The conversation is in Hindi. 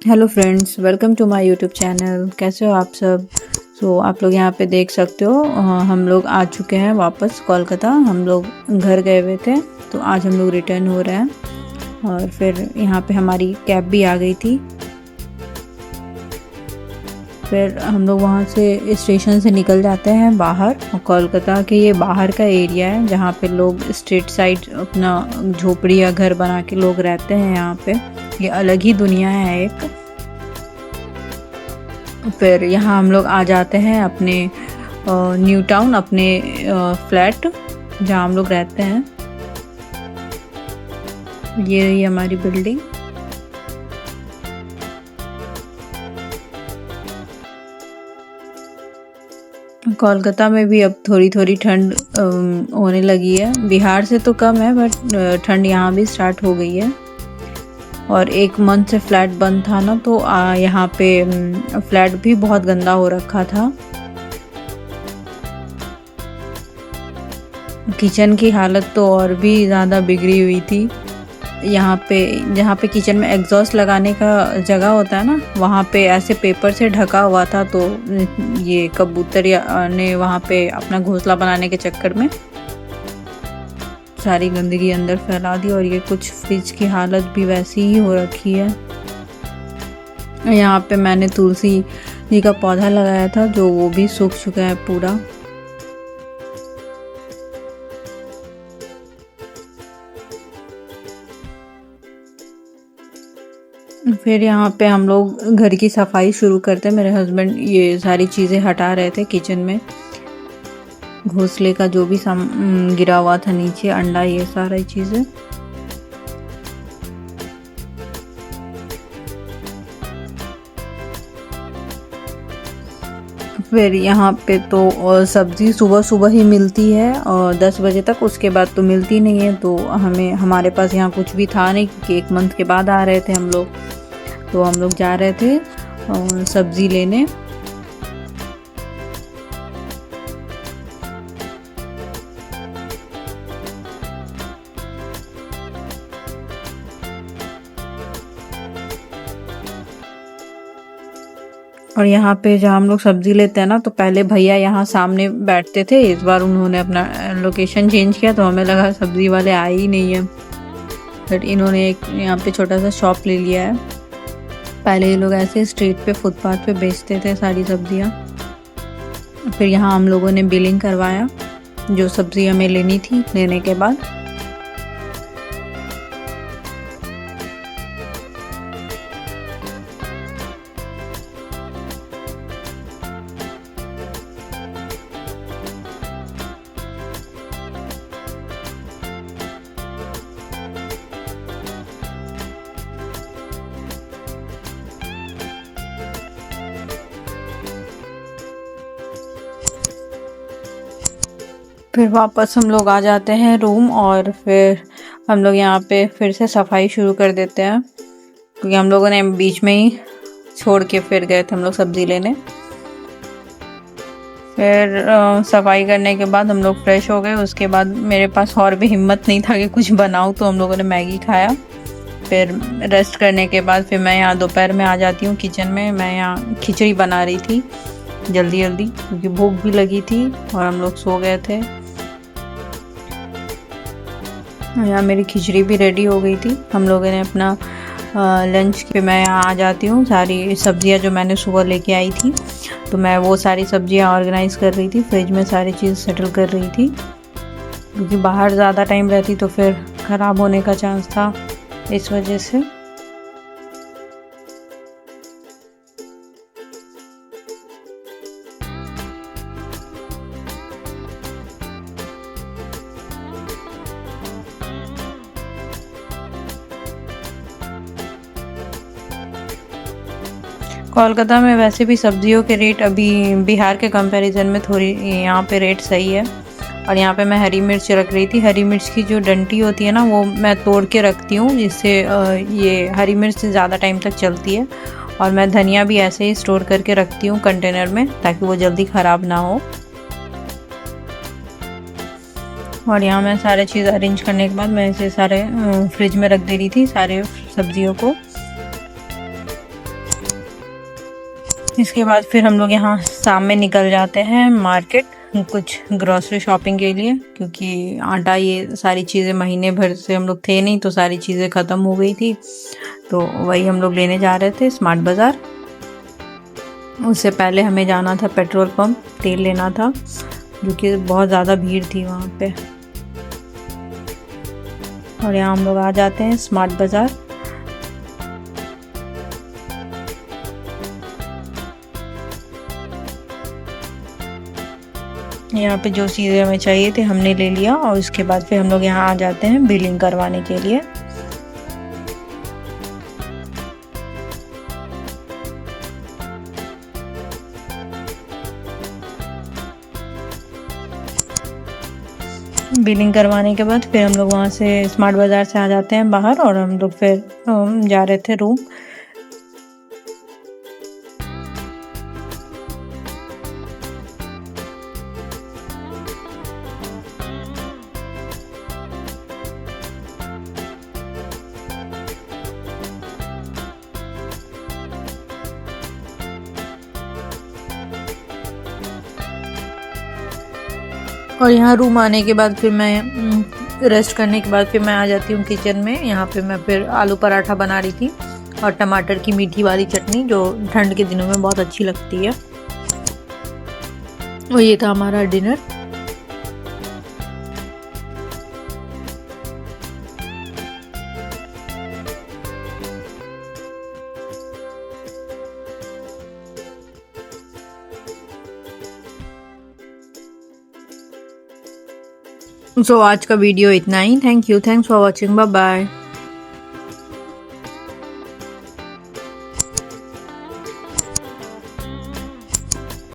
Hello friends, welcome to my YouTube channel. कैसे हो आप सब? आप लोग यहाँ पे देख सकते हो, हम लोग आ चुके हैं वापस कोलकाता। हम लोग घर गए हुए थे, तो आज हम लोग रिटर्न हो रहे हैं। और फिर यहाँ पे हमारी कैब भी आ गई थी। फिर हम लोग वहाँ से स्टेशन से निकल जाते हैं बाहर। कोलकाता के ये बाहर का एरिया है जहाँ पे लोग स्ट्रीट साइड अपना झोपड़ी या घर बना के लोग रहते हैं। यहाँ पे ये अलग ही दुनिया है एक। फिर यहाँ हम लोग आ जाते हैं अपने न्यू टाउन, अपने फ्लैट जहाँ हम लोग रहते हैं। ये रही हमारी बिल्डिंग। कोलकाता में भी अब थोड़ी थोड़ी ठंड होने लगी है। बिहार से तो कम है, बट ठंड यहाँ भी स्टार्ट हो गई है। और एक मंथ से फ्लैट बंद था ना, तो यहाँ पे फ्लैट भी बहुत गंदा हो रखा था। किचन की हालत तो और भी ज़्यादा बिगड़ी हुई थी। यहाँ पे जहाँ पे किचन में एग्जॉस्ट लगाने का जगह होता है ना, वहाँ पे ऐसे पेपर से ढका हुआ था। तो ये कबूतर ने वहाँ पे अपना घोंसला बनाने के चक्कर में सारी गंदगी अंदर फैला दी। और ये कुछ फ्रिज की हालत भी वैसी ही हो रखी है। यहाँ पे मैंने तुलसी जी का पौधा लगाया था, जो वो भी सूख चुका है पूरा। फिर यहाँ पे हम लोग घर की सफाई शुरू करते हैं। मेरे हस्बैंड ये सारी चीज़ें हटा रहे थे किचन में। घोंसले का जो भी गिरा हुआ था नीचे, अंडा, ये सारी चीज़ें। फिर यहाँ पे तो सब्ज़ी सुबह सुबह ही मिलती है और 10 बजे तक, उसके बाद तो मिलती नहीं है। तो हमारे पास यहाँ कुछ भी था नहीं, क्योंकि एक मंथ के बाद आ रहे थे हम लोग। तो हम लोग जा रहे थे सब्ज़ी लेने। और यहाँ पे जहाँ हम लोग सब्जी लेते हैं ना, तो पहले भैया यहाँ सामने बैठते थे। इस बार उन्होंने अपना लोकेशन चेंज किया, तो हमें लगा सब्जी वाले आए ही नहीं है। बट इन्होंने एक यहाँ पे छोटा सा शॉप ले लिया है। पहले ये लोग ऐसे स्ट्रीट पे, फुटपाथ पे बेचते थे सारी सब्जियाँ। फिर यहाँ हम लोगों ने बिलिंग करवाया जो सब्जी हमें लेनी थी। लेने के बाद वापस हम लोग आ जाते हैं रूम। और फिर हम लोग यहाँ पे फिर से सफाई शुरू कर देते हैं, क्योंकि हम लोगों ने बीच में ही छोड़ के फिर गए थे हम लोग सब्ज़ी लेने। फिर सफाई करने के बाद हम लोग फ्रेश हो गए। उसके बाद मेरे पास और भी हिम्मत नहीं था कि कुछ बनाऊँ, तो हम लोगों ने मैगी खाया। फिर रेस्ट करने के बाद फिर मैं यहाँ दोपहर में आ जाती हूँ किचन में। मैं यहाँ खिचड़ी बना रही थी जल्दी जल्दी, क्योंकि भूख भी लगी थी और हम लोग सो गए थे। यहाँ मेरी खिचड़ी भी रेडी हो गई थी। हम लोगों ने अपना लंच पे मैं यहाँ आ जाती हूँ। सारी सब्जियाँ जो मैंने सुबह लेके आई थी, तो मैं वो सारी सब्जियाँ ऑर्गेनाइज़ कर रही थी। फ्रिज में सारी चीज़ सेटल कर रही थी, क्योंकि बाहर ज़्यादा टाइम रहती तो फिर ख़राब होने का चांस था, इस वजह से। कोलकाता में वैसे भी सब्जियों के रेट अभी बिहार के कंपैरिजन में थोड़ी यहाँ पे रेट सही है। और यहाँ पे मैं हरी मिर्च रख रही थी। हरी मिर्च की जो डंटी होती है ना, वो मैं तोड़ के रखती हूँ, जिससे ये हरी मिर्च ज़्यादा टाइम तक चलती है। और मैं धनिया भी ऐसे ही स्टोर करके रखती हूँ कंटेनर में, ताकि वो जल्दी ख़राब ना हो। और यहाँ मैं सारे चीज़ अरेंज करने के बाद मैं इसे सारे फ्रिज में रख दे रही थी, सारे सब्जियों को। इसके बाद फिर हम लोग यहाँ शाम में निकल जाते हैं मार्केट कुछ ग्रॉसरी शॉपिंग के लिए, क्योंकि आटा ये सारी चीज़ें महीने भर से हम लोग थे नहीं तो सारी चीज़ें ख़त्म हो गई थी, तो वही हम लोग लेने जा रहे थे स्मार्ट बाज़ार। उससे पहले हमें जाना था पेट्रोल पंप, तेल लेना था, जो कि बहुत ज़्यादा भीड़ थी वहाँ पे। और यहाँ हम लोग आ जाते हैं स्मार्ट बाज़ार। यहाँ पे जो चीज़ें हमें चाहिए थे हमने ले लिया, और उसके बाद फिर हम लोग यहाँ आ जाते हैं बिलिंग करवाने के लिए। बिलिंग करवाने के बाद फिर हम लोग वहाँ से स्मार्ट बाज़ार से आ जाते हैं बाहर, और हम लोग फिर जा रहे थे रूम। और यहाँ रूम आने के बाद फिर मैं रेस्ट करने के बाद फिर मैं आ जाती हूँ किचन में। यहाँ पे मैं फिर आलू पराठा बना रही थी और टमाटर की मीठी वाली चटनी, जो ठंड के दिनों में बहुत अच्छी लगती है। और ये था हमारा डिनर। आज का वीडियो इतना ही। Thanks for watching, bye bye.